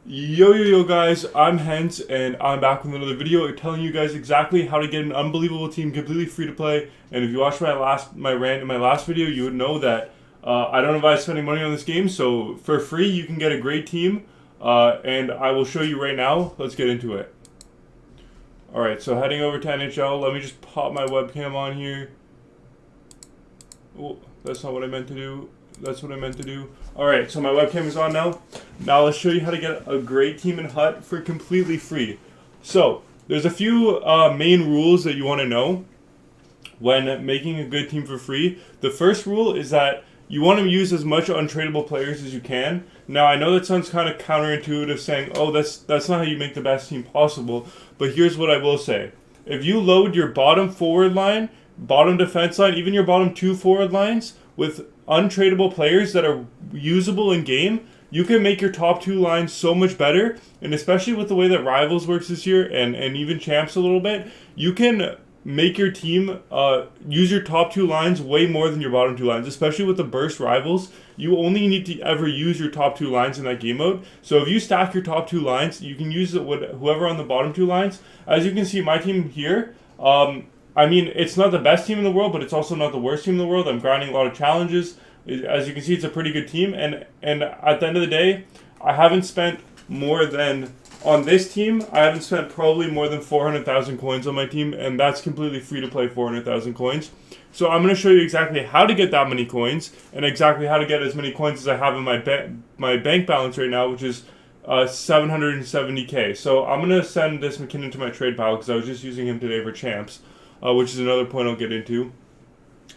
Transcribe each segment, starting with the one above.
Yo guys, I'm Hence and I'm back with another video telling you guys exactly how to get an unbelievable team completely free to play. And if you watched my rant in my last video, you would know that I don't advise spending money on this game. So for free, you can get a great team, and I will show you right now. Let's get into it. Alright, so heading over to NHL, let me just pop my webcam on here. Oh, that's not what I meant to do. That's what I meant to do. Alright, so my webcam is on now. Now let's show you how to get a great team in Hut for completely free. So, there's a few main rules that you want to know when making a good team for free. The first rule is that you want to use as much untradeable players as you can. Now, I know that sounds kind of counterintuitive saying, oh, that's not how you make the best team possible. But here's what I will say. If you load your bottom forward line, bottom defense line, even your bottom two forward lines with untradeable players that are usable in game, you can make your top two lines so much better. And especially with the way that Rivals works this year and even Champs a little bit, you can make your team use your top two lines way more than your bottom two lines. Especially with the burst Rivals, you only need to ever use your top two lines in that game mode. So if you stack your top two lines, you can use it with whoever on the bottom two lines. As you can see, my team here, I mean, it's not the best team in the world, but it's also not the worst team in the world. I'm grinding a lot of challenges. As you can see, it's a pretty good team. And at the end of the day, I haven't spent more than, on this team, I haven't spent probably more than 400,000 coins on my team. And that's completely free to play 400,000 coins. So I'm going to show you exactly how to get that many coins and exactly how to get as many coins as I have in my bank balance right now, which is 770k. So I'm going to send this McKinnon to my trade pile because I was just using him today for champs. Which is another point I'll get into.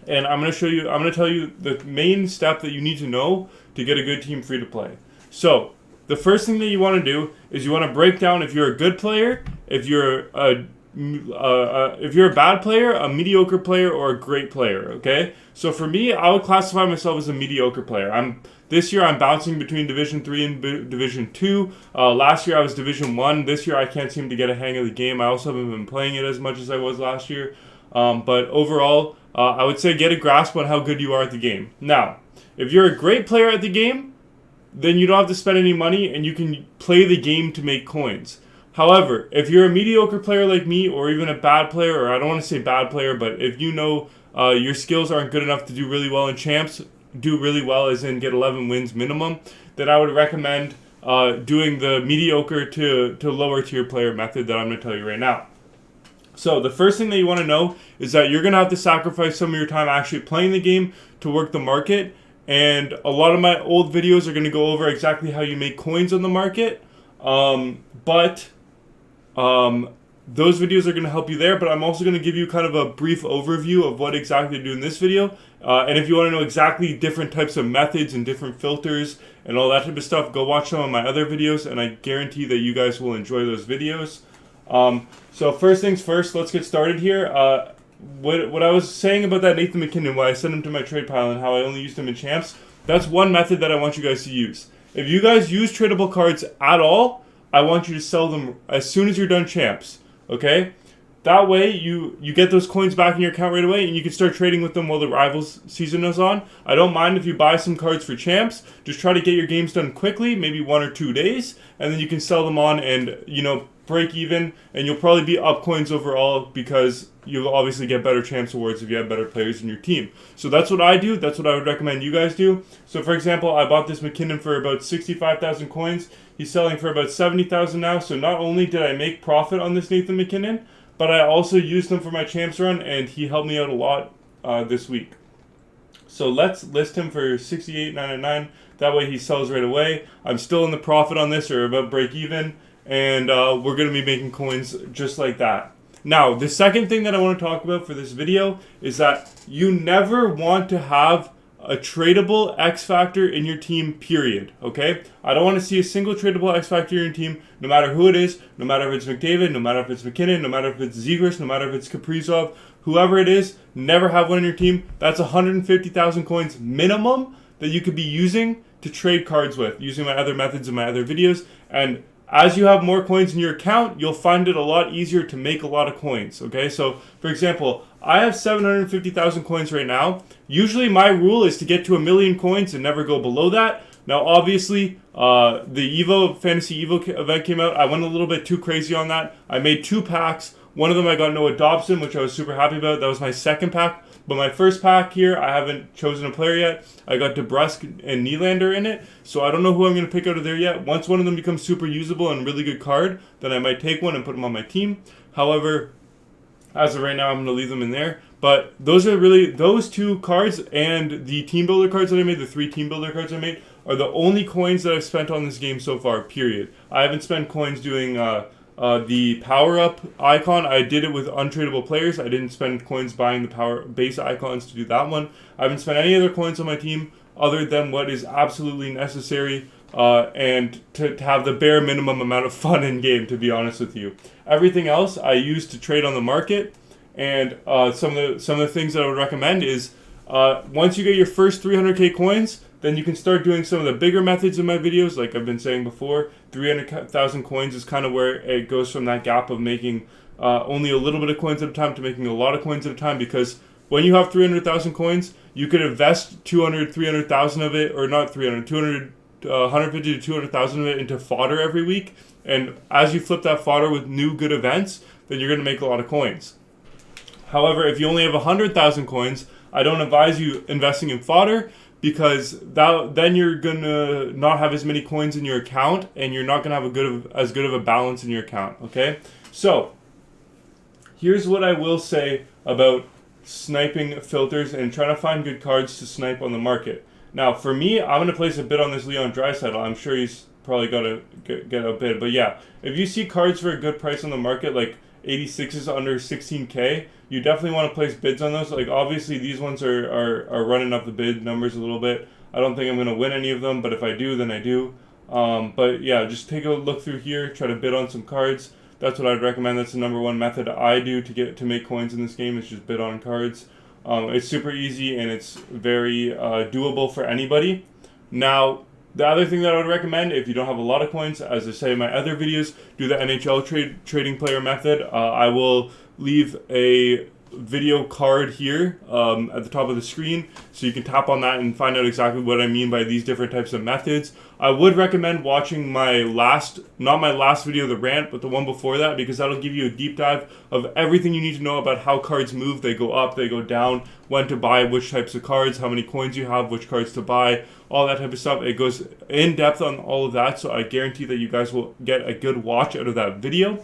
And I'm going to tell you the main step that you need to know to get a good team free to play. So, the first thing that you want to do is you want to break down if you're a good player, if you're a bad player, a mediocre player, or a great player, okay? So for me, I would classify myself as a mediocre player. This year I'm bouncing between Division 3 and Division 2. Last year I was Division 1. This year I can't seem to get a hang of the game. I also haven't been playing it as much as I was last year. But overall, I would say get a grasp on how good you are at the game. Now, if you're a great player at the game, then you don't have to spend any money and you can play the game to make coins. However, if you're a mediocre player like me or even a bad player, or I don't want to say bad player, but if you know your skills aren't good enough to do really well in champs, do really well as in get 11 wins minimum, then I would recommend doing the mediocre to lower tier player method that I'm going to tell you right now. So the first thing that you want to know is that you're going to have to sacrifice some of your time actually playing the game to work the market. And a lot of my old videos are going to go over exactly how you make coins on the market. Those videos are going to help you there, but I'm also going to give you kind of a brief overview of what exactly to do in this video. And if you want to know exactly different types of methods and different filters and all that type of stuff, go watch some of my other videos, and I guarantee that you guys will enjoy those videos. So first things first, let's get started here. What I was saying about that Nathan McKinnon, why I sent him to my trade pile and how I only used him in champs, that's one method that I want you guys to use. If you guys use tradable cards at all, I want you to sell them as soon as you're done champs. Okay? That way, you get those coins back in your account right away, and you can start trading with them while the Rivals season is on. I don't mind if you buy some cards for champs. Just try to get your games done quickly, maybe 1 or 2 days, and then you can sell them on and, break even, and you'll probably be up coins overall because you'll obviously get better champs awards if you have better players in your team. So that's what I do. That's what I would recommend you guys do. So for example, I bought this McKinnon for about 65,000 coins. He's selling for about 70,000 now. So not only did I make profit on this Nathan McKinnon, but I also used him for my champs run, and he helped me out a lot this week. So let's list him for 68.99. That way he sells right away. I'm still in the profit on this, or about break even, and we're going to be making coins just like that. Now, the second thing that I want to talk about for this video is that you never want to have a tradable X factor in your team, period. Okay? I don't want to see a single tradable X factor in your team, no matter who it is, no matter if it's McDavid, no matter if it's McKinnon, no matter if it's Zegras, no matter if it's Kaprizov, whoever it is, never have one in your team. That's 150,000 coins minimum that you could be using to trade cards with, using my other methods in my other videos. And as you have more coins in your account, you'll find it a lot easier to make a lot of coins, okay? So, for example, I have 750,000 coins right now. Usually my rule is to get to 1 million coins and never go below that. Now, obviously, the Fantasy Evo event came out. I went a little bit too crazy on that. I made 2 packs. One of them I got Noah Dobson, which I was super happy about. That was my second pack. But my first pack here, I haven't chosen a player yet. I got DeBrusque and Nylander in it. So I don't know who I'm going to pick out of there yet. Once one of them becomes super usable and really good card, then I might take one and put them on my team. However, as of right now, I'm going to leave them in there. But those are really, those 2 cards and the team builder cards that I made, the 3 team builder cards I made, are the only coins that I've spent on this game so far, period. I haven't spent coins doing the power-up icon. I did it with untradeable players. I didn't spend coins buying the power base icons to do that one. I haven't spent any other coins on my team other than what is absolutely necessary and to have the bare minimum amount of fun in game, to be honest with you. Everything else I use to trade on the market. And some of the things that I would recommend is once you get your first 300k coins, then you can start doing some of the bigger methods in my videos. Like I've been saying before, 300,000 coins is kind of where it goes from that gap of making only a little bit of coins at a time to making a lot of coins at a time. Because when you have 300,000 coins, you could invest 300,000 of it, or not 150 to 200,000 of it into fodder every week. And as you flip that fodder with new good events, then you're going to make a lot of coins. However, if you only have 100,000 coins, I don't advise you investing in fodder, because then you're gonna not have as many coins in your account, and you're not gonna have as good of a balance in your account. Okay, so here's what I will say about sniping filters and trying to find good cards to snipe on the market. Now, for me, I'm gonna place a bid on this Leon Draisaitl. I'm sure he's probably got to get a bid, but yeah, if you see cards for a good price on the market, like 86s under 16k, you definitely want to place bids on those. Like obviously these ones are running up the bid numbers a little bit. I don't think I'm going to win any of them, but if I do, then I do. But yeah, just take a look through here, try to bid on some cards. That's what I'd recommend. That's the #1 method I do to make coins in this game, is just bid on cards. It's super easy and it's very doable for anybody. Now, the other thing that I would recommend, if you don't have a lot of coins, as I say in my other videos, do the NHL trading player method. I will leave a video card here at the top of the screen, so you can tap on that and find out exactly what I mean by these different types of methods. I would recommend watching my not my last video, the rant, but the one before that, because that'll give you a deep dive of everything you need to know about how cards move. They go up, they go down, when to buy which types of cards, how many coins you have, which cards to buy, all that type of stuff. It goes in depth on all of that, so I guarantee that you guys will get a good watch out of that video.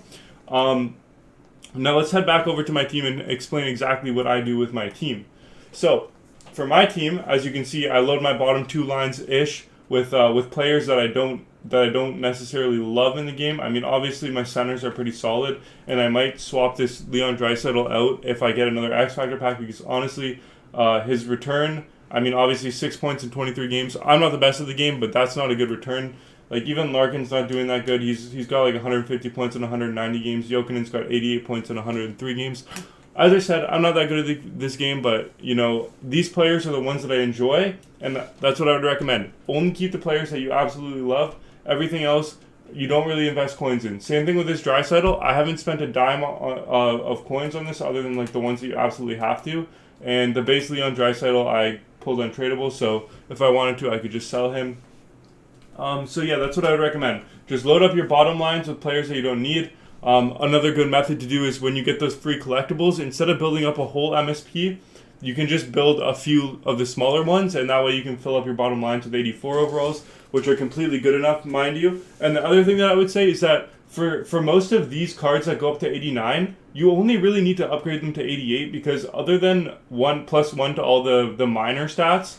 Now let's head back over to my team and explain exactly what I do with my team. So for my team, as you can see, I load my bottom 2 lines ish with players that I don't necessarily love in the game. I mean, obviously my centers are pretty solid, and I might swap this Leon Draisaitl out if I get another X Factor pack, because honestly, his return, I mean, obviously 6 points in 23 games. I'm not the best of the game, but that's not a good return. Like, even Larkin's not doing that good. He's got like 150 points in 190 games. Jokinen's got 88 points in 103 games. As I said, I'm not that good at this game, but, you know, these players are the ones that I enjoy, and that's what I would recommend. Only keep the players that you absolutely love. Everything else, you don't really invest coins in. Same thing with this Draisaitl. I haven't spent a dime of coins on this, other than like the ones that you absolutely have to. And the base Leon Draisaitl I pulled untradeable, so if I wanted to, I could just sell him. So yeah, that's what I would recommend. Just load up your bottom lines with players that you don't need. Another good method to do is when you get those free collectibles, instead of building up a whole MSP, you can just build a few of the smaller ones, and that way you can fill up your bottom lines with 84 overalls, which are completely good enough, mind you. And the other thing that I would say is that for most of these cards that go up to 89, you only really need to upgrade them to 88, because other than 1+1 to all the minor stats,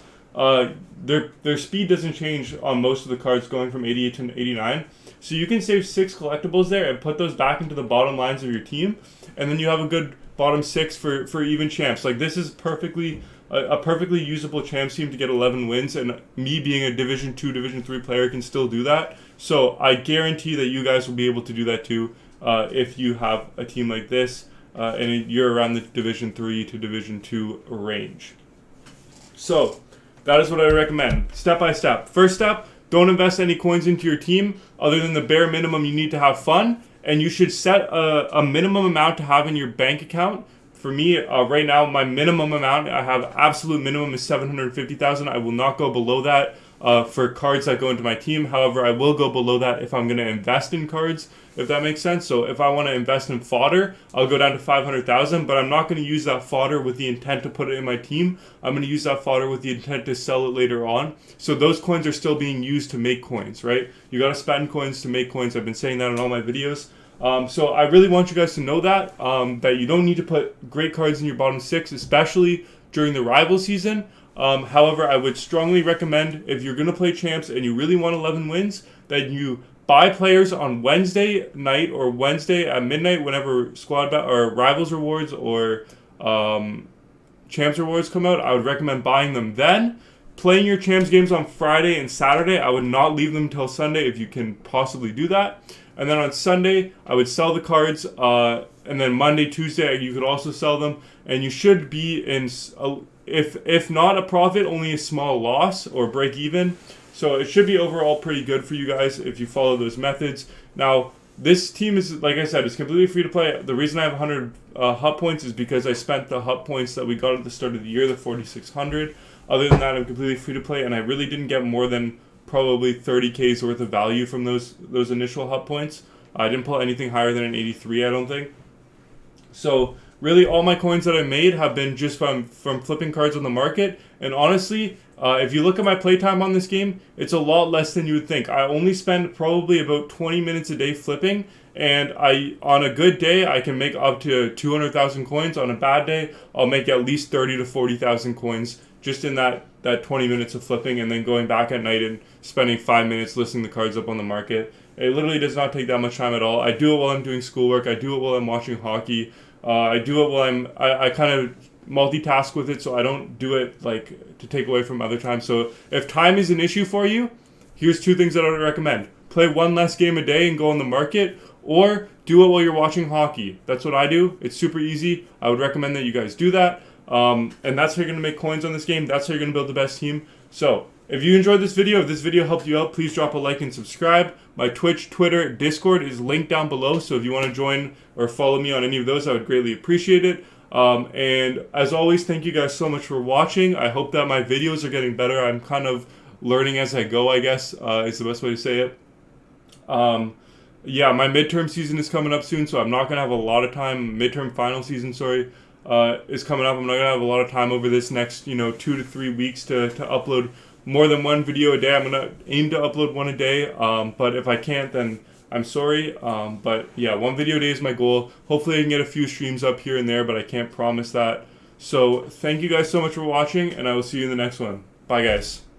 their speed doesn't change on most of the cards going from 88 to 89. So you can save 6 collectibles there and put those back into the bottom lines of your team, and then you have a good bottom 6 for even champs. Like, this is a perfectly usable champs team to get 11 wins, and me being a Division 2, Division 3 player can still do that. So I guarantee that you guys will be able to do that too if you have a team like this and you're around the Division 3 to Division 2 range. So that is what I recommend, step by step. First step, don't invest any coins into your team other than the bare minimum. You need to have fun, and you should set a minimum amount to have in your bank account. For me, right now, my minimum amount, I have absolute minimum is 750,000. I will not go below that. for cards that go into my team. However, I will go below that if I'm going to invest in cards, if that makes sense. So if I want to invest in fodder, I'll go down to 500,000, but I'm not going to use that fodder with the intent to put it in my team. I'm going to use that fodder with the intent to sell it later on. So those coins are still being used to make coins, right? You got to spend coins to make coins. I've been saying that in all my videos. So I really want you guys to know that, that you don't need to put great cards in your bottom 6, especially during the rival season. However, I would strongly recommend, if you're going to play champs and you really want 11 wins, that you buy players on Wednesday night or Wednesday at midnight whenever squad or rivals rewards or champs rewards come out. I would recommend buying them then. Playing your champs games on Friday and Saturday, I would not leave them until Sunday if you can possibly do that. And then on Sunday, I would sell the cards. And then Monday, Tuesday, you could also sell them. And you should be in, if not a profit, only a small loss or break even. So it should be overall pretty good for you guys if you follow those methods. Now, this team is, like I said, it's completely free to play. The reason I have 100 hut points is because I spent the hut points that we got at the start of the year, the 4,600. Other than that, I'm completely free to play, and I really didn't get more than probably 30K's worth of value from those initial hut points. I didn't pull anything higher than an 83, I don't think. So really, all my coins that I made have been just from flipping cards on the market. And honestly, if you look at my playtime on this game, it's a lot less than you would think. I only spend probably about 20 minutes a day flipping, and on a good day, I can make up to 200,000 coins. On a bad day, I'll make at least 30 to 40,000 coins just in that 20 minutes of flipping, and then going back at night and spending 5 minutes listing the cards up on the market. It literally does not take that much time at all. I do it while I'm doing schoolwork. I do it while I'm watching hockey. I do it while I kind of multitask with it, so I don't do it like to take away from other time. So if time is an issue for you, here's 2 things that I would recommend. Play 1 less game a day and go on the market, or do it while you're watching hockey. That's what I do. It's super easy. I would recommend that you guys do that. And that's how you're going to make coins on this game. That's how you're going to build the best team. So if you enjoyed this video, if this video helped you out, please drop a like and subscribe. My Twitch, Twitter, Discord is linked down below. So if you want to join or follow me on any of those, I would greatly appreciate it. And as always, thank you guys so much for watching. I hope that my videos are getting better. I'm kind of learning as I go, I guess, is the best way to say it. Yeah, my midterm season is coming up soon, so I'm not going to have a lot of time. Midterm final season, sorry, is coming up. I'm not going to have a lot of time over this next, 2 to 3 weeks to upload more than 1 video a day. I'm going to aim to upload 1 a day, but if I can't, then I'm sorry. But yeah, 1 video a day is my goal. Hopefully I can get a few streams up here and there, but I can't promise that. So thank you guys so much for watching, and I will see you in the next one. Bye, guys.